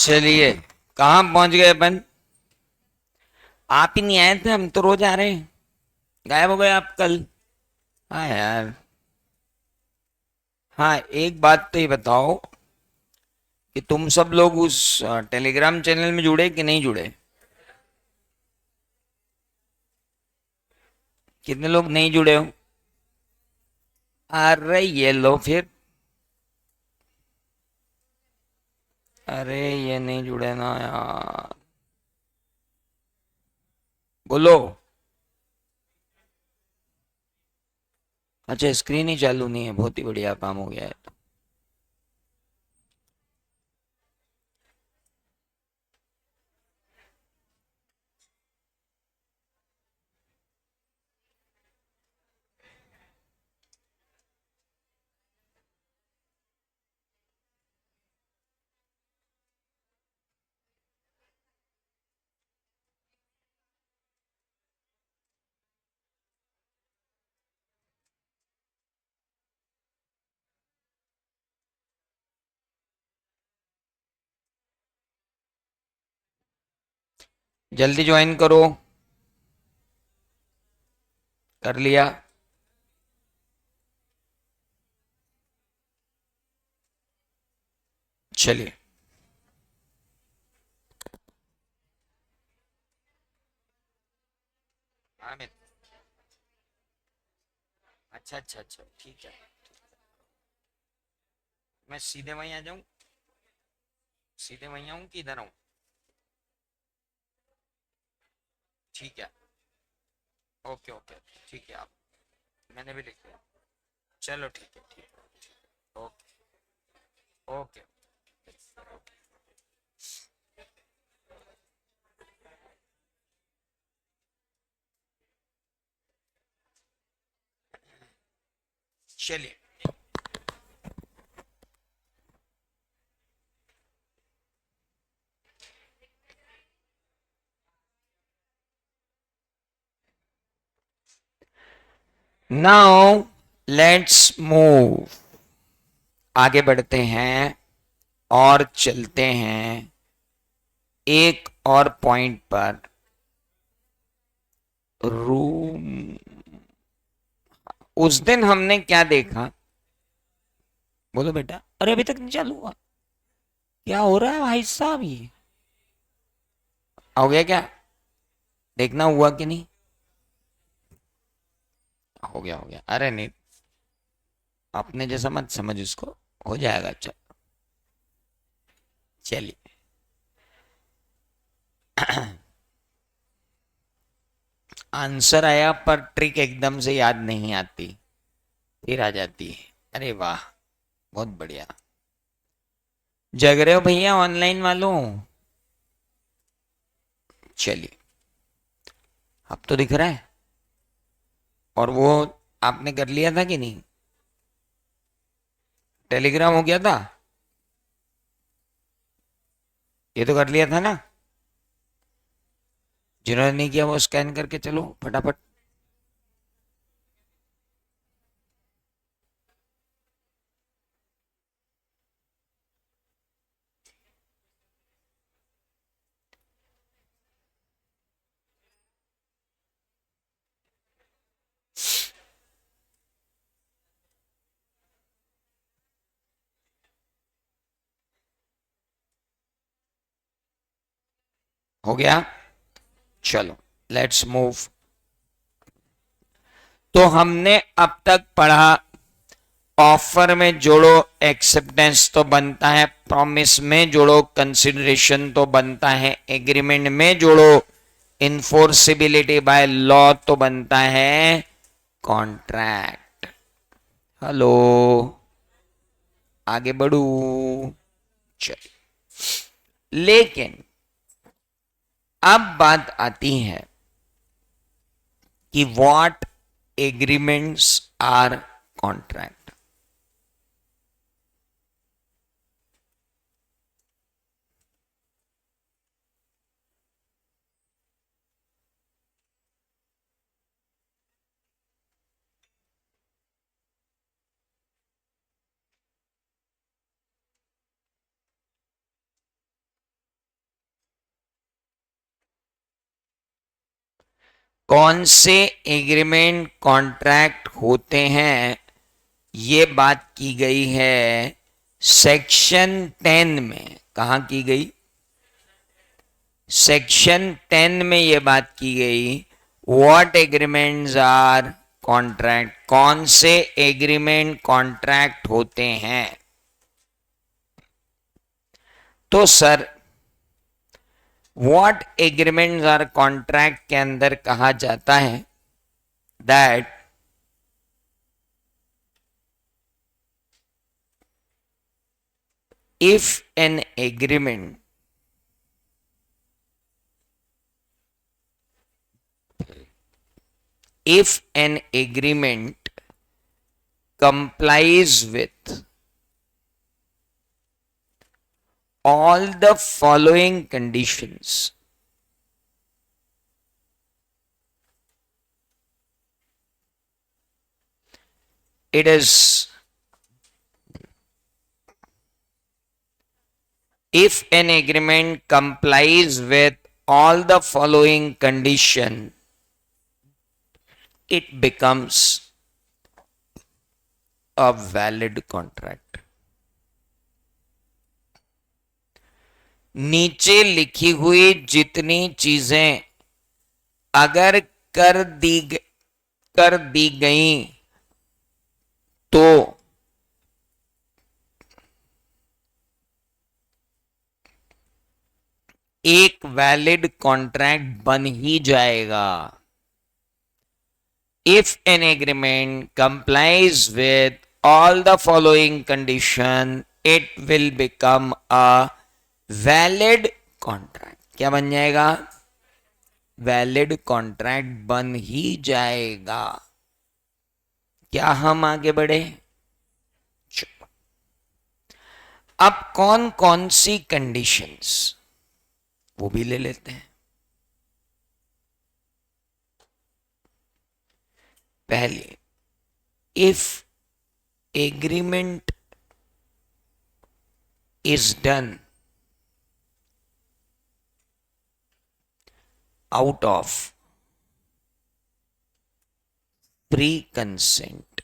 चलिए, कहाँ पहुंच गए अपन? आप ही नहीं आए थे, हम तो रोज आ रहे हैं। गायब हो गए आप कल। हाँ यार। हाँ, एक बात तो ये बताओ कि तुम सब लोग उस टेलीग्राम चैनल में जुड़े कि नहीं जुड़े? कितने लोग नहीं जुड़े हो? अरे ये लो फिर। अरे ये नहीं जुड़े ना यार। बोलो। अच्छा, स्क्रीन ही चालू नहीं है, बहुत ही बढ़िया काम हो गया है। जल्दी ज्वाइन करो। कर लिया? चलिए। हाँ अच्छा अच्छा अच्छा, ठीक है। मैं सीधे वहीं आ जाऊं? सीधे वहीं आऊं कि इधर आऊं? ठीक है। Okay okay. ठीक है, आप। मैंने भी लिख लिया। चलो ठीक है, ठीक है। Okay okay. चलिए। Now let's move. आगे बढ़ते हैं और चलते हैं एक और पॉइंट पर। रूम। उस दिन हमने क्या देखा? बोलो बेटा। अरे अभी तक नहीं चालू हुआ? क्या हो रहा है भाई साहब ये? हो गया क्या? देखना हुआ कि नहीं? हो गया हो गया, अरे नहीं। अपने जैसा मत समझ उसको। हो जाएगा, चल। चलिए। आंसर आया पर ट्रिक एकदम से याद नहीं आती, फिर आ जाती है। अरे वाह, बहुत बढ़िया। जग रहे हो भैया ऑनलाइन वालों? चलिए। अब तो दिख रहा है। और वो आपने कर लिया था कि नहीं? टेलीग्राम हो गया था? ये तो कर लिया था ना? जिन्होंने नहीं किया वो स्कैन करके चलो फटाफट। हो गया? चलो, लेट्स मूव। तो हमने अब तक पढ़ा, ऑफर में जोड़ो एक्सेप्टेंस तो बनता है, प्रॉमिस में जोड़ो कंसिडरेशन तो बनता है, एग्रीमेंट में जोड़ो इन्फोर्सिबिलिटी बाय लॉ तो बनता है कॉन्ट्रैक्ट। हेलो। आगे बढ़ू? चल। लेकिन अब बात आती है कि व्हाट एग्रीमेंट्स आर कॉन्ट्रैक्ट। कौन से एग्रीमेंट कॉन्ट्रैक्ट होते हैं, ये बात की गई है सेक्शन 10 में। कहां की गई? सेक्शन 10 में ये बात की गई। व्हाट एग्रीमेंट्स आर कॉन्ट्रैक्ट, कौन से एग्रीमेंट कॉन्ट्रैक्ट होते हैं। तो sir what agreements are contract के अंदर कहा जाता है that if an agreement complies with all the following conditions, it is, if an agreement complies with all the following condition, it becomes a valid contract. नीचे लिखी हुई जितनी चीजें अगर कर दी गई तो एक वैलिड कॉन्ट्रैक्ट बन ही जाएगा। If an agreement complies with all the following condition, it will become a valid contract. क्या बन जाएगा? वैलिड कॉन्ट्रैक्ट बन ही जाएगा। क्या हम आगे बढ़े? अब कौन कौन सी कंडीशंस, वो भी ले लेते हैं। पहले, if agreement is done out of free consent,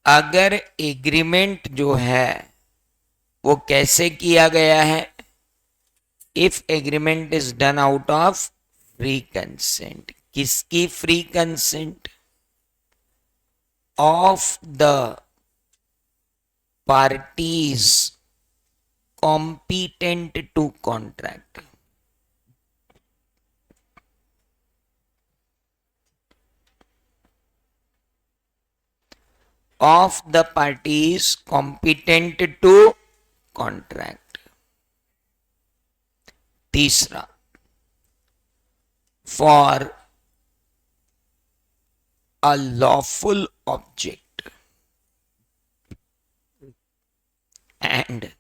अगर एग्रीमेंट जो है वो कैसे किया गया है? If agreement is done out of free consent. किसकी free consent? Of the parties competent to contract. of the parties competent to contract. तीसरा, for a lawful object and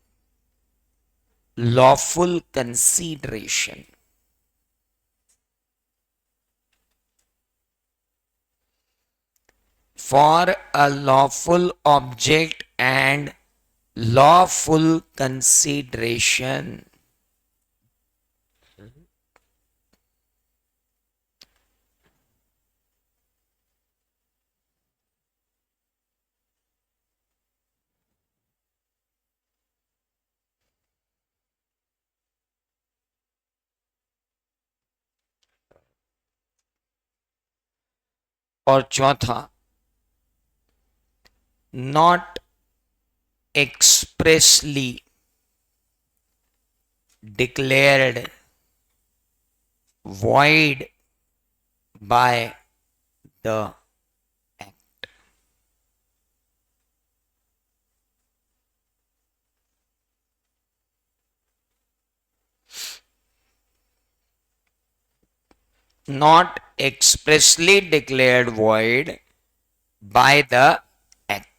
lawful consideration, for a lawful object and lawful consideration. और चौथा, not expressly declared void by the act. Not expressly declared void by the act.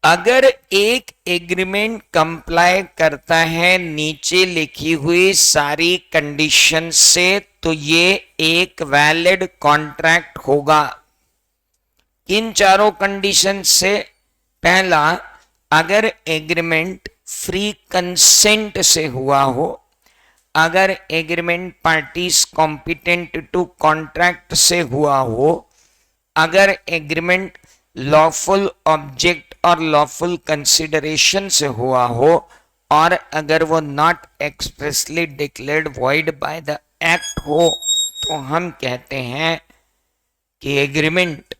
अगर एक agreement comply करता है नीचे लिखी हुई सारी कंडीशन से, तो ये एक वैलिड कॉन्ट्रैक्ट होगा। किन चारों कंडीशन से? पहला, अगर एग्रीमेंट फ्री कंसेंट से हुआ हो, अगर agreement parties competent to contract से हुआ हो, अगर एग्रीमेंट लॉफुल ऑब्जेक्ट और लॉफुल कंसिडरेशन से हुआ हो, और अगर वो not expressly declared void by the act हो, तो हम कहते हैं कि agreement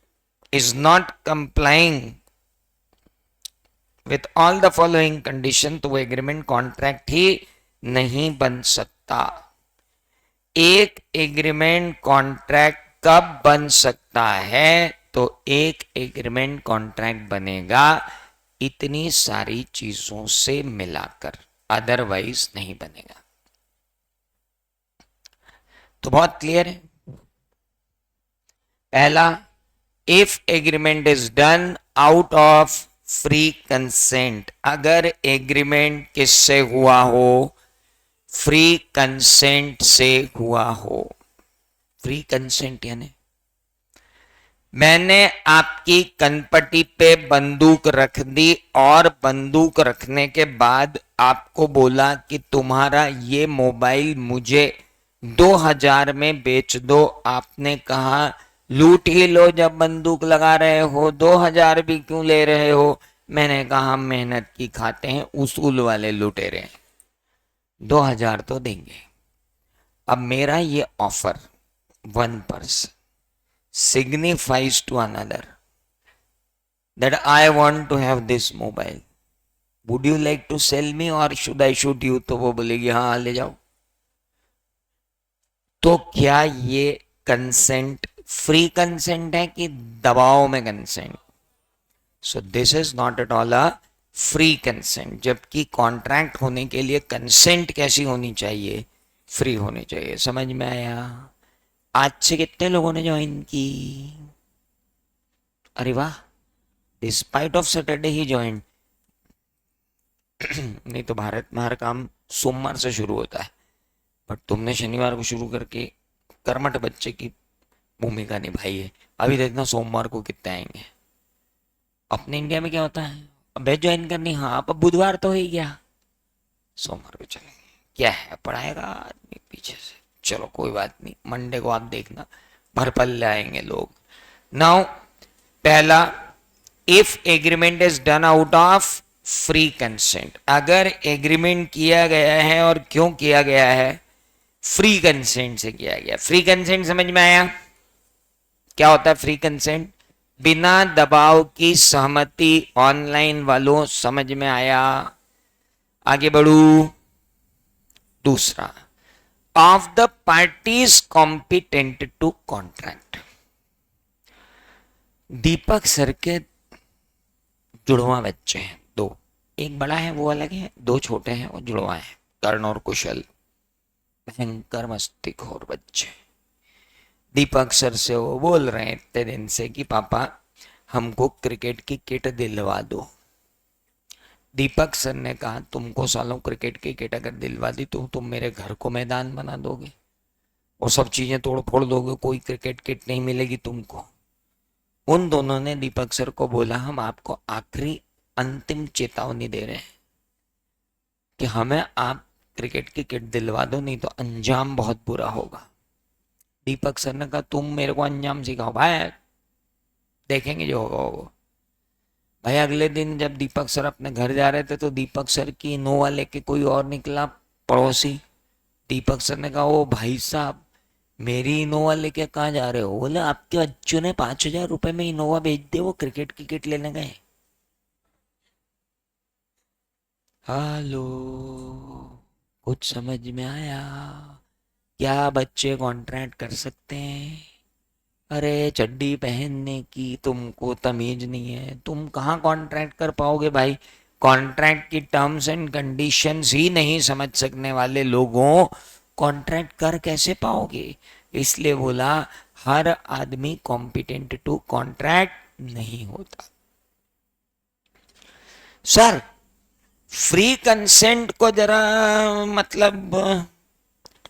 is not complying with all the following condition, तो वो एग्रीमेंट कॉन्ट्रैक्ट ही नहीं बन सकता। एक एग्रीमेंट कॉन्ट्रैक्ट कब बन सकता है? तो एक एग्रीमेंट कॉन्ट्रैक्ट बनेगा इतनी सारी चीजों से मिलाकर, अदरवाइज नहीं बनेगा। तो बहुत क्लियर है। पहला, if agreement is done out of free consent, अगर एग्रीमेंट किससे हुआ हो? फ्री कंसेंट से हुआ हो। फ्री कंसेंट यानी मैंने आपकी कनपट्टी पे बंदूक रख दी और बंदूक रखने के बाद आपको बोला कि तुम्हारा ये मोबाइल मुझे 2000 में बेच दो। आपने कहा लूट ही लो, जब बंदूक लगा रहे हो 2000 भी क्यों ले रहे हो? मैंने कहा हम मेहनत की खाते हैं, उसूल वाले लुटेरे, 2000 तो देंगे। अब मेरा ये offer one person signifies to another that I want to have this mobile. Would you like to sell me or should I shoot you? तो वो बोलेगी हाँ ले जाओ। तो क्या ये कंसेंट फ्री कंसेंट है कि दबाव में consent? So this is not at all a free consent, जबकि कॉन्ट्रैक्ट होने के लिए कंसेंट कैसी होनी चाहिए? फ्री होनी चाहिए। समझ में आया? आज से कितने लोगों ने ज्वाइन की? अरे वाह, despite of Saturday he join. नहीं तो भारत में हर काम सोमवार से शुरू होता है, बट तुमने शनिवार को शुरू करके कर्मठ बच्चे की भूमिका निभाई है। अभी देखना सोमवार को कितने आएंगे। अपने इंडिया में क्या होता है, अब बैच ज्वाइन करनी, हाँ अब बुधवार तो ही गया, सोमवार को चलेंगे। क्या है, पढ़ाएगा आदमी पीछे से। चलो कोई बात नहीं, मंडे को आप देखना भर पल्ले आएंगे लोग। नाउ पहला, if agreement is done out of free consent, अगर एग्रीमेंट किया गया है, और क्यों किया गया है? फ्री कंसेंट से किया गया। फ्री कंसेंट समझ में आया? क्या होता है फ्री कंसेंट? बिना दबाव की सहमति। ऑनलाइन वालों समझ में आया? आगे बढ़ू। दूसरा, of the parties competent to contract. Deepak sir के जुड़वा बच्चे हैं दो, एक बड़ा है वो अलग है, दो छोटे हैं वो जुड़वा है, कर्ण और कुशल, भयंकर मस्तीखोर बच्चे। दीपक सर से वो बोल रहे हैं इतने दिन से कि पापा हमको क्रिकेट की किट दिलवा दो। दीपक सर ने कहा तुमको सालों क्रिकेट की किट अगर दिलवा दी तो तुम मेरे घर को मैदान बना दोगे और सब चीजें तोड़ फोड़ दोगे, कोई क्रिकेट किट नहीं मिलेगी तुमको। उन दोनों ने दीपक सर को बोला हम आपको आखिरी अंतिम चेतावनी दे रहे हैं कि हमें आप क्रिकेट की किट दिलवा दो, नहीं तो अंजाम बहुत बुरा होगा। दीपक सर ने कहा तुम मेरे को अंजाम सिखाओ भाई, देखेंगे जो होगा वो। भाई अगले दिन जब दीपक सर अपने घर जा रहे थे तो दीपक सर की इनोवा लेके कोई और निकला पड़ोसी। दीपक सर ने कहा ओ भाई साहब मेरी इनोवा लेके कहाँ जा रहे हो? बोले आपके बच्चों ने 5000 रुपए में इनोवा बेच दे, वो क्रिकेट की किट लेने गए। हेलो, कुछ समझ में आया? क्या बच्चे कॉन्ट्रैक्ट कर सकते हैं? अरे चड्डी पहनने की तुमको तमीज नहीं है, तुम कहाँ कॉन्ट्रैक्ट कर पाओगे भाई? कॉन्ट्रैक्ट की टर्म्स एंड कंडीशंस ही नहीं समझ सकने वाले लोगों कॉन्ट्रैक्ट कर कैसे पाओगे? इसलिए बोला हर आदमी कॉम्पिटेंट टू कॉन्ट्रैक्ट नहीं होता। सर फ्री कंसेंट को जरा मतलब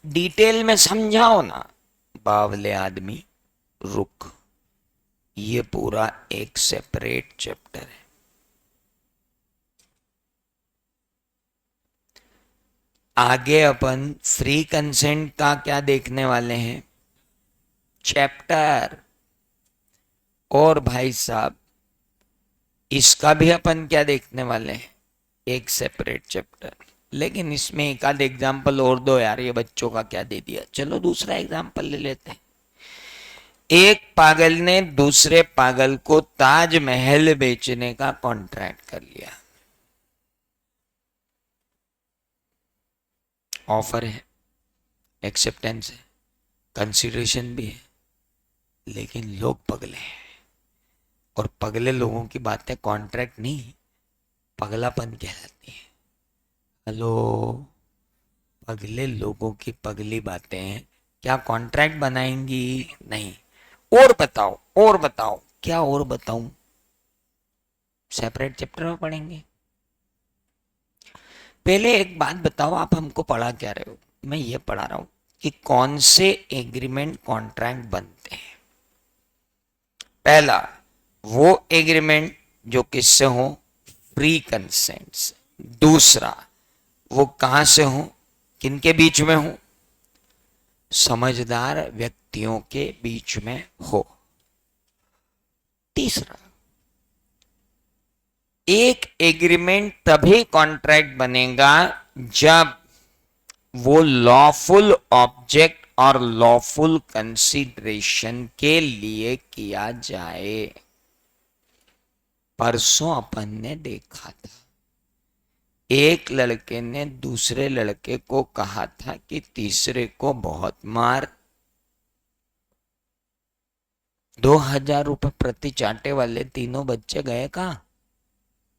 डिटेल में समझाओ ना। बावले आदमी रुक, ये पूरा एक सेपरेट चैप्टर है। आगे अपन फ्री कंसेंट का क्या देखने वाले हैं, चैप्टर। और भाई साहब इसका भी अपन क्या देखने वाले हैं, एक सेपरेट चैप्टर। लेकिन इसमें एक आध एग्जाम्पल और दो यार, ये बच्चों का क्या दे दिया। चलो दूसरा एग्जाम्पल ले लेते हैं। एक पागल ने दूसरे पागल को ताजमहल बेचने का कॉन्ट्रैक्ट कर लिया। ऑफर है, एक्सेप्टेंस है, कंसीडरेशन भी है, लेकिन लोग पगले हैं। और पगले लोगों की बातें कॉन्ट्रैक्ट नहीं, पगलापन कहलाती है। हेलो, पगले लोगों की पगली बातें क्या कॉन्ट्रैक्ट बनाएंगी? नहीं। और बताओ, और बताओ, क्या और बताऊं, सेपरेट चैप्टर में पढ़ेंगे। पहले एक बात बताओ, आप हमको पढ़ा क्या रहे हो? मैं ये पढ़ा रहा हूं कि कौन से एग्रीमेंट कॉन्ट्रैक्ट बनते हैं। पहला, वो एग्रीमेंट जो किससे हो, फ्री कंसेंट से। दूसरा, वो कहां से हो, किनके बीच में हो, समझदार व्यक्तियों के बीच में हो। तीसरा, एक एग्रीमेंट तभी कॉन्ट्रैक्ट बनेगा जब वो लॉफुल ऑब्जेक्ट और लॉफुल कंसीडरेशन के लिए किया जाए। परसों अपन ने देखा था, एक लड़के ने दूसरे लड़के को कहा था कि तीसरे को बहुत मार। 2,000 रुपए प्रति चाटे वाले तीनों बच्चे गए कहाँ,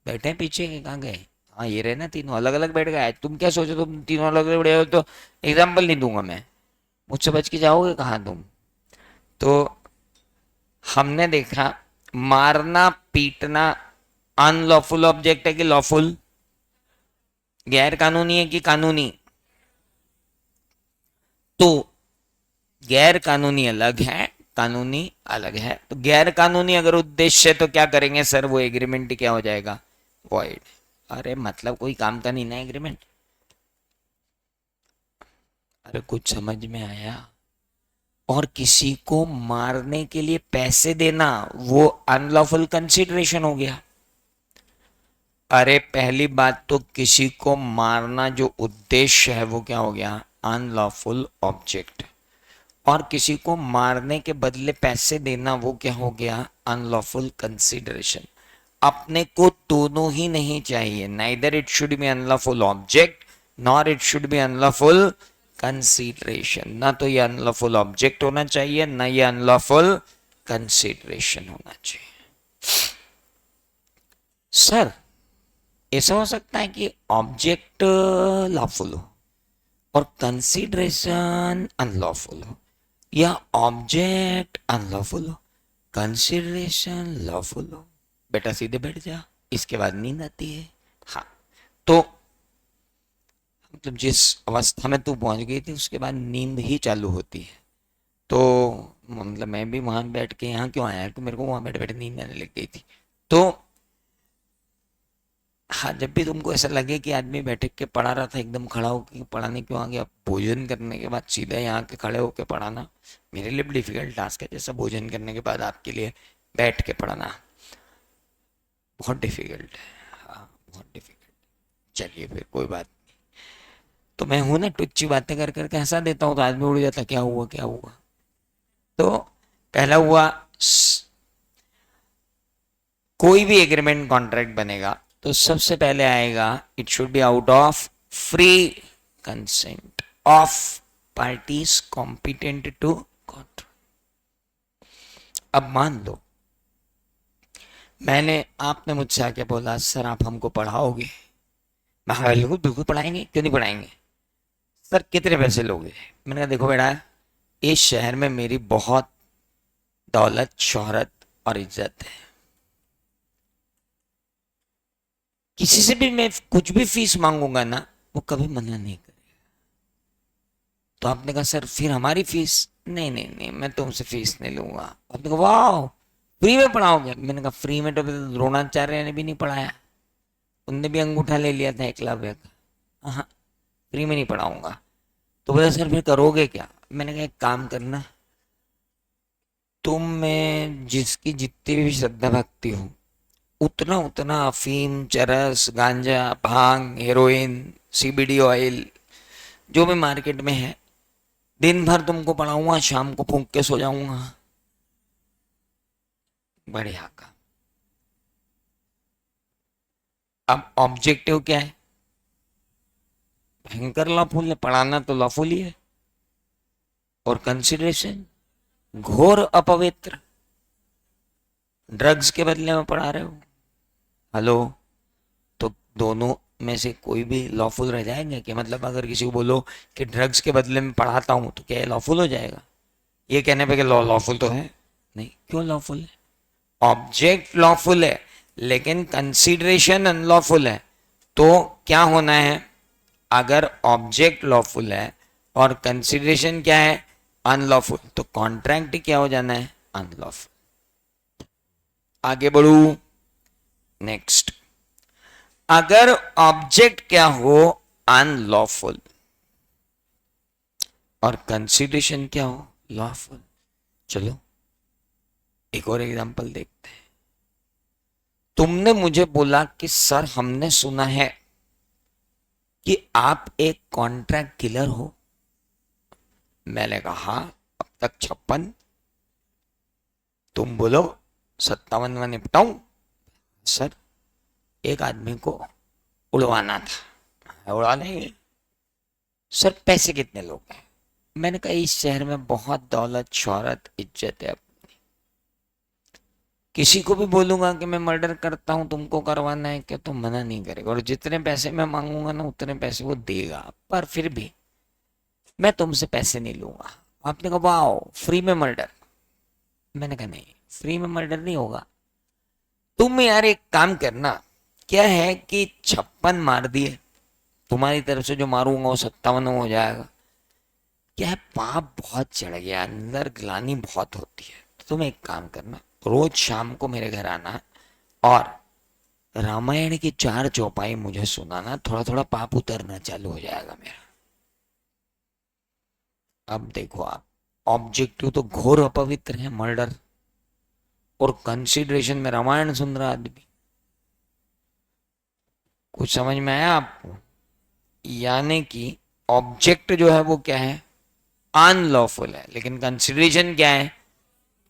बैठे पीछे के, कहाँ गए? हाँ ये रहे ना, तीनों अलग अलग बैठ गए। तुम क्या सोचो, तुम तीनों अलग अलग बैठे हो तो एग्जाम्पल नहीं दूंगा मैं, मुझसे बच के जाओगे कहाँ तुम? तो हमने देखा मारना पीटना अनलॉफुल ऑब्जेक्ट है कि लॉफुल, गैर कानूनी है कि कानूनी? तो गैर कानूनी अलग है, कानूनी अलग है। तो गैर कानूनी अगर उद्देश्य है तो क्या करेंगे सर, वो एग्रीमेंट क्या हो जाएगा, वॉइड। अरे मतलब कोई काम का नहीं ना एग्रीमेंट। अरे कुछ समझ में आया? और किसी को मारने के लिए पैसे देना वो अनलॉफुल कंसीडरेशन हो गया। अरे पहली बात तो किसी को मारना जो उद्देश्य है वो क्या हो गया, अनलॉफुल ऑब्जेक्ट। और किसी को मारने के बदले पैसे देना वो क्या हो गया, अनलॉफुल कंसीडरेशन। अपने को दोनों ही नहीं चाहिए, neither it should B unlawful object nor it should B unlawful consideration. ना तो ये अनलॉफुल ऑब्जेक्ट होना चाहिए, ना ये अनलॉफुल कंसीडरेशन होना चाहिए। सर ऐसा हो सकता है कि ऑब्जेक्ट लॉफुल हो और कंसीडरेशन अनलॉफुल हो, या ऑब्जेक्ट अनलॉफुल हो कंसीडरेशन लॉफुल हो? बेटा सीधे बैठ जा, इसके बाद नींद आती है। हाँ, तो मतलब जिस अवस्था में तू पहुंच गई थी उसके बाद नींद ही चालू होती है। तो मतलब मैं भी वहां बैठ के यहाँ क्यों आया कि मेरे को वहां बैठे बैठे नींद आने लग गई थी। तो हाँ, जब भी तुमको ऐसा लगे कि आदमी बैठ के पढ़ा रहा था एकदम खड़ा होकर पढ़ाने क्यों आ गया, भोजन करने के बाद सीधा यहाँ के खड़े होकर पढ़ाना मेरे लिए डिफिकल्ट टास्क है, जैसा भोजन करने के बाद आपके लिए बैठ के पढ़ाना बहुत डिफिकल्ट है। हाँ बहुत डिफिकल्ट। चलिए फिर कोई बात नहीं। तो मैं हूं ना, टुच्ची बातें कर करके हंसा देता हूँ तो आदमी उड़ जाता, क्या हुआ क्या हुआ। तो पहला हुआ, कोई भी एग्रीमेंट कॉन्ट्रैक्ट बनेगा तो सबसे पहले आएगा it should be out of free consent of parties competent to contract. अब मान लो मैंने, आपने मुझसे आके बोला सर आप हमको पढ़ाओगे, मैं हाँ बिल्कुल बिल्कुल पढ़ाएंगे, क्यों नहीं पढ़ाएंगे। सर कितने पैसे लोगे? मैंने कहा देखो बेटा, इस शहर में मेरी बहुत दौलत शोहरत और इज्जत है, किसी से भी मैं कुछ भी फीस मांगूंगा ना वो कभी मना नहीं करेगा। तो आपने कहा सर फिर हमारी फीस? नहीं नहीं नहीं, मैं तुमसे फीस नहीं लूंगा। आपने कहा वाह फ्री में पढ़ाओगे? मैंने कहा फ्री में तो द्रोणाचार्य ने भी नहीं पढ़ाया, उनने भी अंगूठा ले लिया था एकलव्य का। हाँ फ्री में नहीं पढ़ाऊंगा। तो बोला सर फिर करोगे क्या? मैंने कहा एक काम करना, तुम में जिसकी जितनी भी श्रद्धा भक्ति हो उतना उतना अफीम, चरस, गांजा, भांग, हेरोइन, सीबीडी ऑयल जो भी मार्केट में है, दिन भर तुमको पढ़ाऊंगा, शाम को फूंक के सो जाऊंगा। बढ़िया का। अब ऑब्जेक्टिव क्या है? भयंकर लॉफुल है, पढ़ाना तो लॉफुल ही है, और कंसिडरेशन घोर अपवित्र। ड्रग्स के बदले में पढ़ा रहे हो। हेलो, तो दोनों में से कोई भी लॉफुल रह जाएंगे कि मतलब अगर किसी को बोलो कि ड्रग्स के बदले में पढ़ाता हूं तो क्या ये लॉफुल हो जाएगा? ये कहने पे कि लॉफुल तो है नहीं। क्यों लॉफुल है? ऑब्जेक्ट लॉफुल है लेकिन कंसीडरेशन अनलॉफुल है। तो क्या होना है? अगर ऑब्जेक्ट लॉफुल है और कंसीडरेशन क्या है? अनलॉफुल, तो कॉन्ट्रैक्ट क्या हो जाना है? अनलॉफुल। आगे बढ़ू, नेक्स्ट। अगर ऑब्जेक्ट क्या हो? अनलॉफुल, और कंसीडरेशन क्या हो? लॉफुल। चलो एक और एग्जांपल देखते हैं। तुमने मुझे बोला कि सर हमने सुना है कि आप एक कॉन्ट्रैक्ट किलर हो। मैंने कहा अब तक 56, तुम बोलो 57 में निपटाऊं। सर एक आदमी को उड़वाना था। उड़ा नहीं। सर पैसे कितने लोग हैं? मैंने कहा इस शहर में बहुत दौलत, शोहरत, इज्जत है। किसी को भी बोलूंगा कि मैं मर्डर करता हूं, तुमको करवाना है क्या, तो मना नहीं करेगा, और जितने पैसे मैं मांगूंगा ना उतने पैसे वो देगा। पर फिर भी मैं तुमसे पैसे नहीं लूंगा। आपने कहा वाओ, फ्री में मर्डर। मैंने कहा नहीं, फ्री में मर्डर नहीं होगा। तुम यार एक काम करना, क्या है कि 56 मार दिए, तुम्हारी तरफ से जो मारूंगा वो 57 हो जाएगा। क्या है, पाप बहुत चढ़ गया, अंदर ग्लानि बहुत होती है। तो तुम एक काम करना, रोज शाम को मेरे घर आना और रामायण की 4 चौपाई मुझे सुनाना, थोड़ा थोड़ा पाप उतरना चालू हो जाएगा मेरा। अब देखो आप, ऑब्जेक्टिव तो घोर अपवित्र है, मर्डर, और कंसिडरेशन में रामायण सुन रहा आदमी। कुछ समझ में आया आपको? यानी कि ऑब्जेक्ट जो है वो क्या है? अनलॉफुल है, लेकिन कंसिडरेशन क्या है?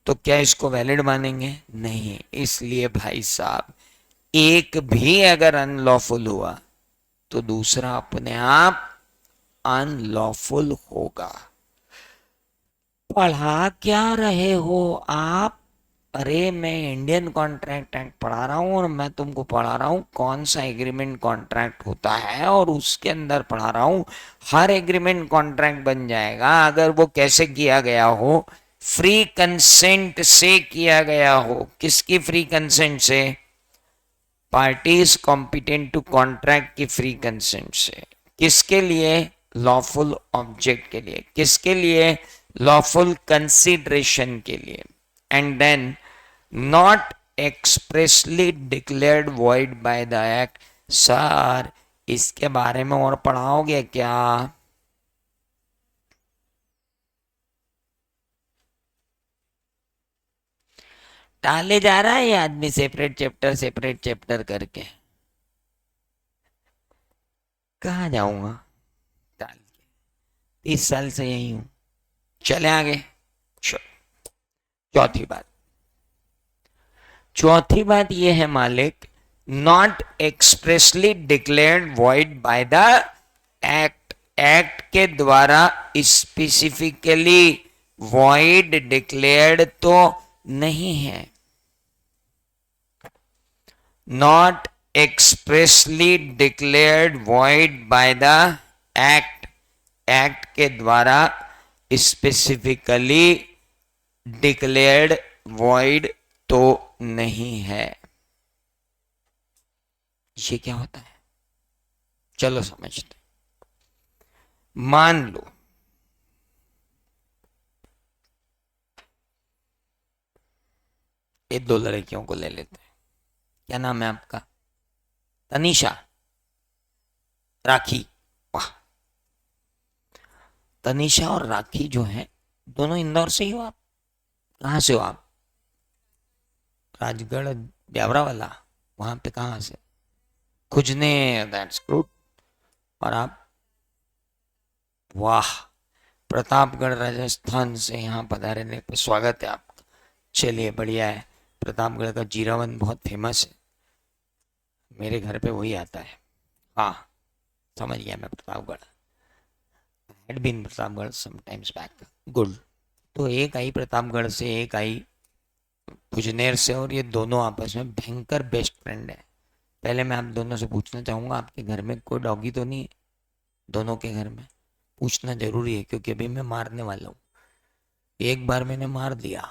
तो क्या इसको वैलिड मानेंगे? नहीं। इसलिए भाई साहब, एक भी अगर अनलॉफुल हुआ तो दूसरा अपने आप अनलॉफुल होगा। पढ़ा क्या रहे हो आप? अरे मैं इंडियन कॉन्ट्रैक्ट एक्ट पढ़ा रहा हूँ, और मैं तुमको पढ़ा रहा हूँ कौन सा एग्रीमेंट कॉन्ट्रैक्ट होता है, और उसके अंदर पढ़ा रहा हूँ हर एग्रीमेंट कॉन्ट्रैक्ट बन जाएगा अगर वो कैसे किया गया हो? फ्री कंसेंट से किया गया हो। किसकी फ्री कंसेंट से? पार्टीज कॉम्पिटेंट टू कॉन्ट्रैक्ट की फ्री कंसेंट से। किसके लिए? लॉफुल ऑब्जेक्ट के लिए। किसके लिए? लॉफुल कंसिडरेशन के लिए। And then not expressly declared void by the act. Sir इसके बारे में और पढ़ाओगे क्या? टाले जा रहा है ये आदमी, सेपरेट चैप्टर करके। कहाँ जाऊंगा टाल के? 30 साल से यही हूं। चले आगे। चौथी बात, चौथी बात यह है मालिक, not expressly declared void by the act. Act के द्वारा स्पेसिफिकली वॉइड डिक्लेयर्ड तो नहीं है। Not expressly declared void by the act. Act के द्वारा स्पेसिफिकली डिक्लेयर्ड वॉइड तो नहीं है। ये क्या होता है? चलो समझते। मान लो ये 2 लड़कियों को ले लेते हैं। क्या नाम है आपका? तनीषा, राखी, वाह, तनिषा और राखी जो है दोनों इंदौर से ही हो आप? कहाँ से हो आप? राजगढ़ ब्यावरा वाला, वहां पे कहाँ से? खुजने, दैट्स गुड। और आप? वाह, प्रतापगढ़ राजस्थान से यहाँ पधारने पे स्वागत है आपका। चलिए बढ़िया है। प्रतापगढ़ का जीरावन बहुत फेमस है, मेरे घर पे वही आता है। हाँ, समझ गया मैं Pratapgarh. Had been Pratapgarh sometimes back. Good. तो एक आई प्रतापगढ़ से, एक आई भुजनेर से, और ये दोनों आपस में भयंकर बेस्ट फ्रेंड है। पहले मैं आप दोनों से पूछना चाहूंगा, आपके घर में कोई डॉगी तो नहीं है? दोनों के घर में पूछना जरूरी है, क्योंकि अभी मैं मारने वाला हूँ। एक बार मैंने मार दिया,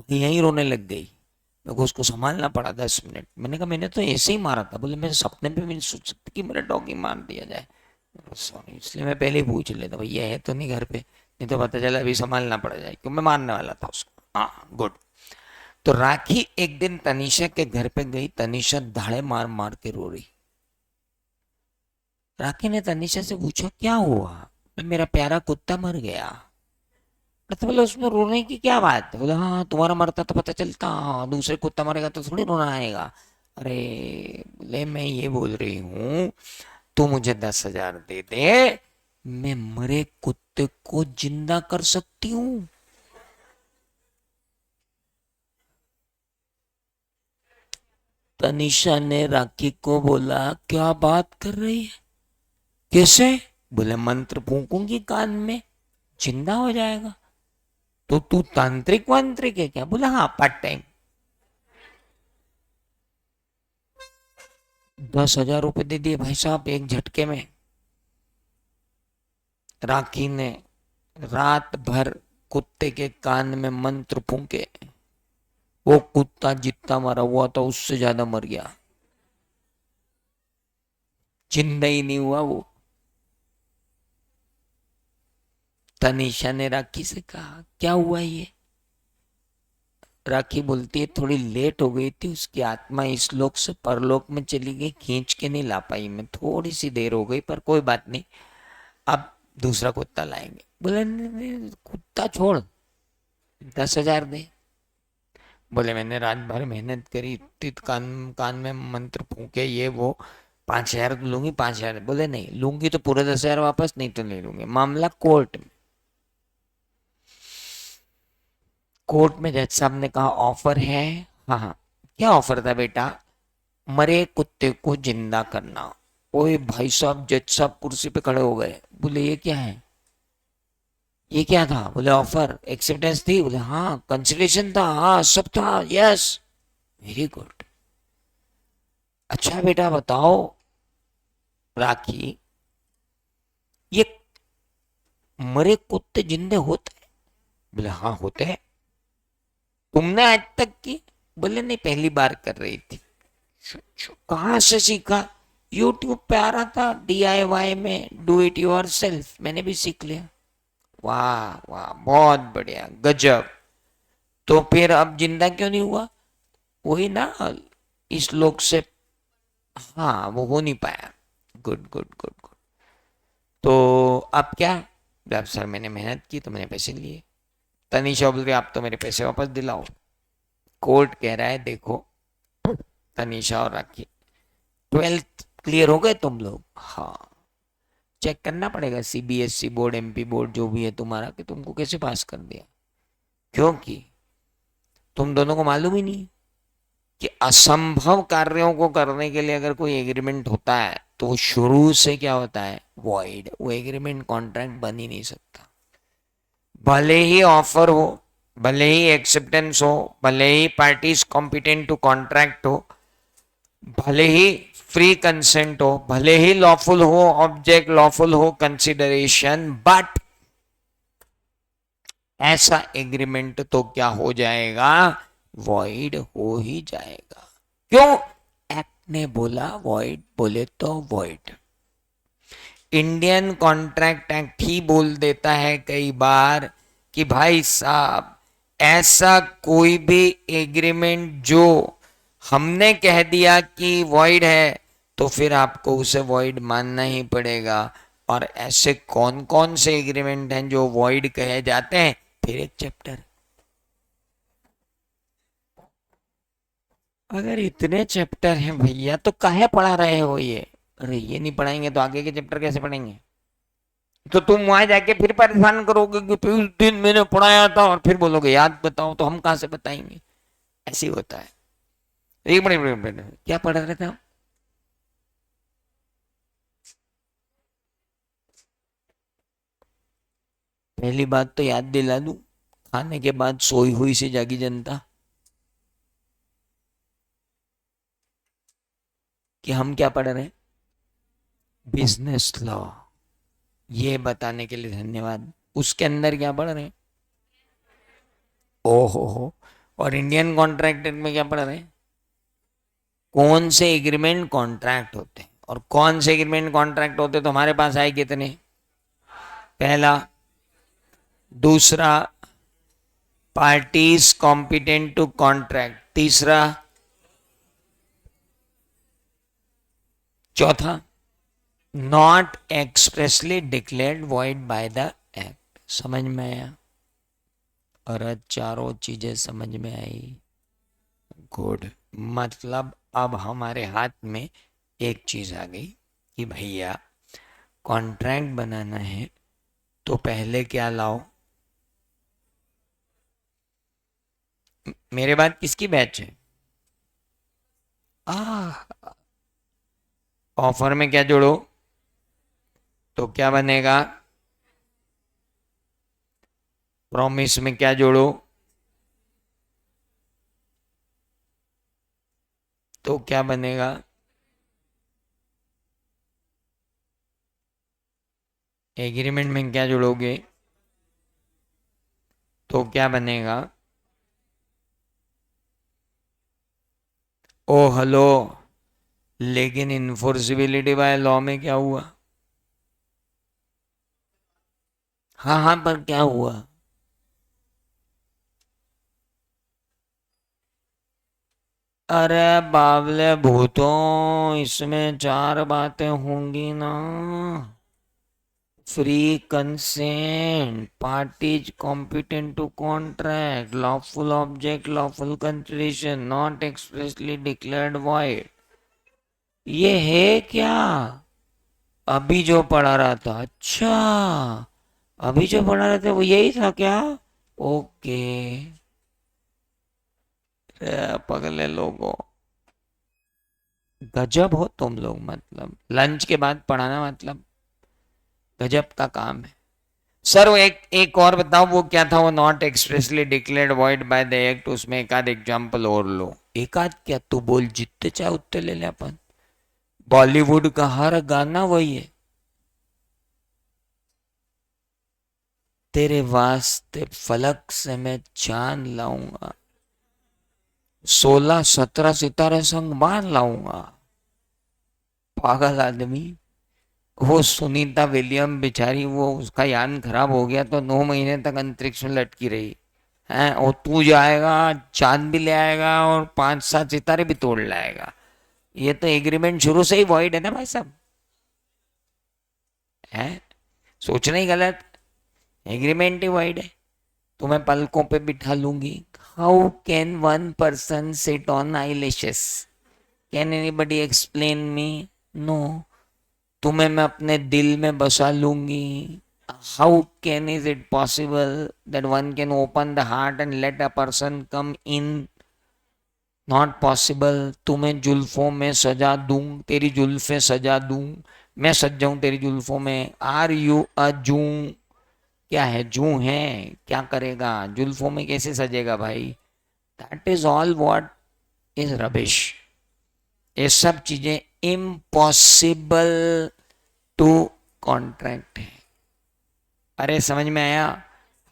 यहीं रोने लग गई, मेरे को उसको संभालना पड़ा 10 मिनट। मैंने कहा मैंने तो ऐसे ही मारा था। बोले मेरे सपने में भी नहीं सोच सकती कि मेरा डॉगी मार दिया जाए। सॉरी, इसलिए मैं पहले ही पूछ लेता भैया है तो नहीं घर पे, नहीं तो पता चला अभी संभालना पड़ जाए, क्यों मैं मारने वाला था उसको। हाँ गुड। तो राखी एक दिन तनीषा के घर पे गई, तनीषा धाड़े मार मार के रो रही। राखी ने तनीषा से पूछा क्या हुआ? मेरा प्यारा कुत्ता मर गया। तो बोले उसमें रोने की क्या बात है? बोले हाँ, तुम्हारा मरता तो पता चलता, हाँ दूसरे कुत्ता मरेगा तो थोड़ी रोना आएगा। अरे बोले मैं ये बोल रही हूँ, तू मुझे 10,000 दे दे, मैं मरे कुत्ते को जिंदा कर सकती हूँ। तनिषा ने राखी को बोला क्या बात कर रही है, कैसे? बोले मंत्र फूकूंगी कान में, जिंदा हो जाएगा। तो तू तांत्रिक वांत्रिक है क्या? बोला हाँ, पार्ट टाइम। 10,000 रुपए दे दिए भाई साहब एक झटके में। राखी ने रात भर कुत्ते के कान में मंत्र फूके, वो कुत्ता जितना मरा हुआ था उससे ज्यादा मर गया, जिंदा ही नहीं हुआ वो। तनीषा ने राखी से कहा क्या हुआ ये? राखी बोलती है थोड़ी लेट हो गई थी, उसकी आत्मा इस लोक से परलोक में चली गई, खींच के नहीं ला पाई मैं, थोड़ी सी देर हो गई, पर कोई बात नहीं, अब दूसरा कुत्ता लाएंगे। बोले नहीं, नहीं, कुत्ता छोड़, 10,000 दे। बोले मैंने रात भर मेहनत करी, इतनी कान कान में मंत्र फूके, ये वो, 5,000 लूंगी, 5,000। बोले नहीं लूंगी तो पूरे 10,000 वापस, नहीं तो नहीं लूंगी, मामला कोर्ट में। कोर्ट में जज साहब ने कहा ऑफर है। हाँ हाँ, क्या ऑफर था बेटा? मरे कुत्ते को जिंदा करना। ओए भाई साहब, जज साहब कुर्सी पे खड़े हो गए। बोले ये क्या है, ये क्या था? बोले ऑफर, एक्सेप्टेंस थी? बोले हाँ, कंसिडरेशन था, हाँ सब था, यस, वेरी गुड। अच्छा बेटा बताओ राखी, ये मरे कुत्ते जिंदे होते हैं? बोले हाँ होते हैं। तुमने आज तक की? बोले नहीं, पहली बार कर रही थी। कहाँ से सीखा? यूट्यूब पे आ रहा था, DIY में, डू इट योर सेल्फ, मैंने भी सीख लिया। वाह वाह, बहुत बढ़िया, गजब। तो फिर अब जिंदा क्यों नहीं हुआ? वही ना, इस लोक से, हाँ वो हो नहीं पाया। Good good good good. तो अब क्या? जब सर मैंने मेहनत की तो मैंने पैसे लिए। तनीषा बोल रही आप तो मेरे पैसे वापस दिलाओ। कोर्ट कह रहा है देखो तनीषा और राखी, 12th क्लियर हो गए तुम लोग? हाँ, चेक करना पड़ेगा CBSE बोर्ड, MP बोर्ड, जो भी है तुम्हारा, कि तुमको कैसे पास कर दिया, क्योंकि तुम दोनों को मालूम ही नहीं कि असंभव कार्यों को करने के लिए अगर कोई एग्रीमेंट होता है तो वो शुरू से क्या होता है, वॉइड। वो एग्रीमेंट कॉन्ट्रैक्ट बन ही नहीं सकता। भले ही ऑफर हो, भले ही एक्सेप्टेंस हो, भले ही पार्टीज कॉम्पिटेंट टू कॉन्ट्रैक्ट हो, भले ही फ्री कंसेंट हो, भले ही लॉफुल हो ऑब्जेक्ट, लॉफुल हो कंसिडरेशन, बट ऐसा एग्रीमेंट तो क्या हो जाएगा, वॉइड हो ही जाएगा। क्यों? एक्ट ने बोला वॉइड, बोले तो वॉइड। इंडियन कॉन्ट्रैक्ट एक्ट ही बोल देता है कई बार कि भाई साहब, ऐसा कोई भी एग्रीमेंट जो हमने कह दिया कि वॉइड है, तो फिर आपको उसे वॉइड मानना ही पड़ेगा। और ऐसे कौन कौन से एग्रीमेंट हैं जो वॉइड कहे जाते हैं, फिर एक चैप्टर। अगर इतने चैप्टर हैं भैया तो काहे पढ़ा रहे हो ये? अरे ये नहीं पढ़ाएंगे तो आगे के चैप्टर कैसे पढ़ेंगे? तो तुम वहां जाके फिर परेशान करोगे कि तो उस दिन मैंने पढ़ाया था, और फिर बोलोगे याद बताओ, तो हम कहां से बताएंगे? ऐसे ही होता है। एक मिनट, क्या पढ़ रहे थे हम? पहली बात तो याद दिला दूं, खाने के बाद सोई हुई से जागी जनता, कि हम क्या पढ़ रहे हैं? Business law. ये बताने के लिए धन्यवाद। उसके अंदर क्या पढ़ रहे हैं? ओहो हो। और इंडियन कॉन्ट्रैक्ट में क्या पढ़ रहे हैं? कौन से एग्रीमेंट कॉन्ट्रैक्ट होते हैं, और कौन से एग्रीमेंट कॉन्ट्रैक्ट होते हैं तो हमारे पास आए कितने? पहला। दूसरा, पार्टीज कॉम्पिटेंट टू कॉन्ट्रैक्ट। तीसरा। चौथा, not expressly declared void by the act. समझ में आया? और चारों चीजें समझ में आई। गुड। मतलब अब हमारे हाथ में एक चीज आ गई कि भैया कॉन्ट्रैक्ट बनाना है तो पहले क्या लाओ? मेरे बाद किसकी बैच है? आ ऑफर में क्या जोड़ो? तो क्या बनेगा? प्रॉमिस में क्या जोड़ो? तो क्या बनेगा? एग्रीमेंट में क्या जोड़ोगे? तो क्या बनेगा? ओ हेलो। लेकिन इन्फोर्सिबिलिटी बाय लॉ में क्या हुआ? हाँ हाँ, पर क्या हुआ? अरे बावले भूतों, इसमें चार बातें होंगी ना। Free consent, parties competent to contract, lawful object, lawful consideration, not expressly declared void. ये है क्या? अभी जो पढ़ा रहा था, अच्छा, अभी जो पढ़ा रहे थे वो यही था क्या? ओके। पगले लोगों, गजब हो तुम लोग। मतलब लंच के बाद पढ़ाना मतलब गजब का काम है। सर वो एक एक और बताओ, वो क्या था वो not expressly declared void by the act? उसमें एक आध एग्जाम्पल और लो। एक आध क्या, तू बोल, जितने चाहे उतने ले ले अपन। बॉलीवुड का हर गाना वही है। तेरे वास्ते फलक से मैं चांद लाऊंगा, 16-17 सितारे संग बांध लाऊंगा। पागल आदमी। वो सुनीता विलियम बेचारी, वो उसका यान खराब हो गया तो 9 महीने तक अंतरिक्ष में लटकी रही है, और तू जाएगा, चांद भी ले आएगा और 5-7 सितारे भी तोड़ लाएगा। ये तो एग्रीमेंट शुरू से ही वॉइड है ना भाई साहब। है, सोचना ही गलत। एग्रीमेंट ही वॉइड है। तुम्हें पलकों पे बिठा लूंगी। How can one person sit on eyelashes? Can anybody explain me? No. तुम्हें मैं अपने दिल में बसा लूंगी। How can is it possible that one can open the heart and let a person come in? Not possible. तुम्हें जुल्फों में सजा दूं, तेरी जुल्फें सजा दूं, मैं सज जाऊं तेरी जुल्फों में। आर यू अ जू? क्या है, जू है? क्या करेगा जुल्फों में, कैसे सजेगा भाई? That is all what is rubbish. ये सब चीजें इम्पॉसिबल टू कॉन्ट्रैक्ट है। अरे समझ में आया?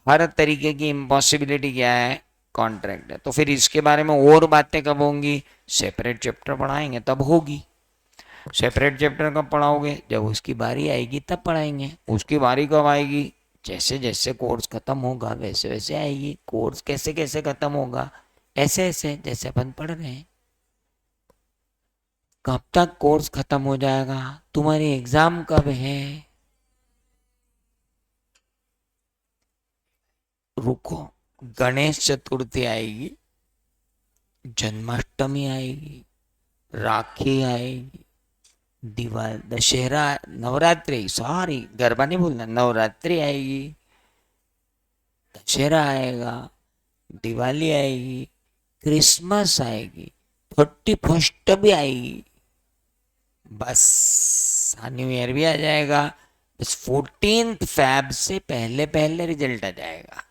हर तरीके की इम्पॉसिबिलिटी क्या है? कॉन्ट्रैक्ट है। तो फिर इसके बारे में और बातें कब होंगी? सेपरेट चैप्टर पढ़ाएंगे तब होगी। सेपरेट चैप्टर कब पढ़ाओगे? जब उसकी बारी आएगी तब पढ़ाएंगे। उसकी बारी कब आएगी? जैसे जैसे कोर्स खत्म होगा वैसे वैसे आएगी। कोर्स कैसे कैसे खत्म होगा? ऐसे ऐसे, जैसे अपन पढ़ रहे हैं। कब तक कोर्स खत्म हो जाएगा? तुम्हारी एग्जाम कब है? रुको, गणेश चतुर्थी आएगी, जन्माष्टमी आएगी, राखी आएगी, दिवाली, दशहरा, नवरात्रि, सॉरी गरबा नहीं बोलना, नवरात्रि आएगी, दशहरा आएगा, दिवाली आएगी, क्रिसमस आएगी, 31st भी आएगी, बस न्यू ईयर भी आ जाएगा। बस 14 फैब से पहले पहले रिजल्ट आ जाएगा।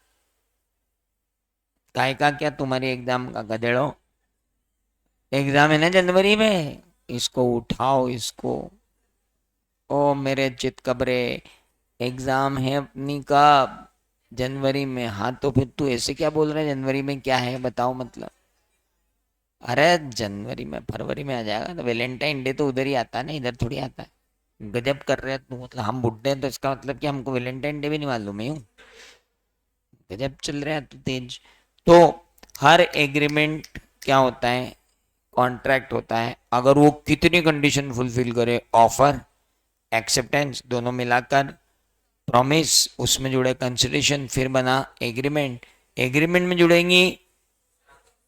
काय का क्या तुम्हारी एग्जाम का गधेड़ो, एग्जाम है ना जनवरी में, इसको उठाओ इसको। ओ मेरे चित कबरे, एग्जाम है अपनी कब, जनवरी में। हाँ तो फिर तू ऐसे क्या बोल रहा है, जनवरी में क्या है बताओ मतलब। अरे जनवरी में, फरवरी में आ जाएगा। तो वैलेंटाइन डे तो उधर ही आता है ना, इधर थोड़ी आता है। गजब कर रहे हैं तू, मतलब हम बुड्ढे हैं तो इसका मतलब कि हमको वैलेंटाइन डे भी नहीं मालूम है यूं। गजब चल रहा है तू तेज। तो हर एग्रीमेंट क्या होता है, कॉन्ट्रैक्ट होता है। अगर वो कितनी कंडीशन फुलफिल करे, ऑफर, एक्सेप्टेंस, दोनों मिलाकर, प्रॉमिस, उसमें जुड़े कंसिडरेशन, फिर बना एग्रीमेंट। एग्रीमेंट में जुड़ेंगी,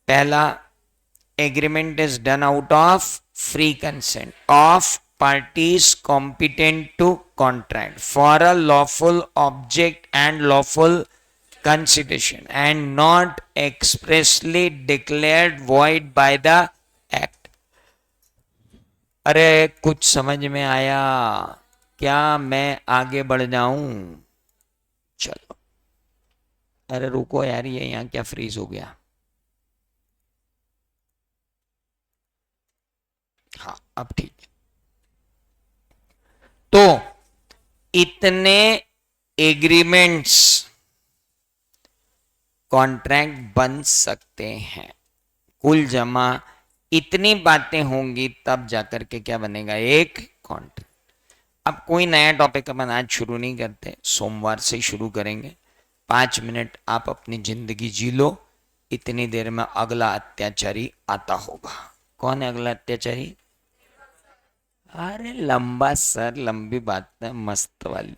पहला, agreement is done out of free consent of parties competent to contract for a lawful object and lawful consideration and not expressly declared void by the act। अरे कुछ समझ में आया क्या, मैं आगे बढ़ जाऊं? चलो, अरे रुको यार, ये यहाँ क्या फ्रीज हो गया। हाँ अब ठीक है। तो इतने एग्रीमेंट्स, कॉन्ट्रैक्ट बन सकते हैं, कुल जमा इतनी बातें होंगी तब जाकर के क्या बनेगा, एक कॉन्ट्रैक्ट। अब कोई नया टॉपिक अपन आज शुरू नहीं करते, सोमवार से शुरू करेंगे। 5 मिनट आप अपनी जिंदगी जी लो, इतनी देर में अगला अत्याचारी आता होगा। कौन है अगला अत्याचारी? अरे लंबा सर, लंबी बात है मस्त वाली।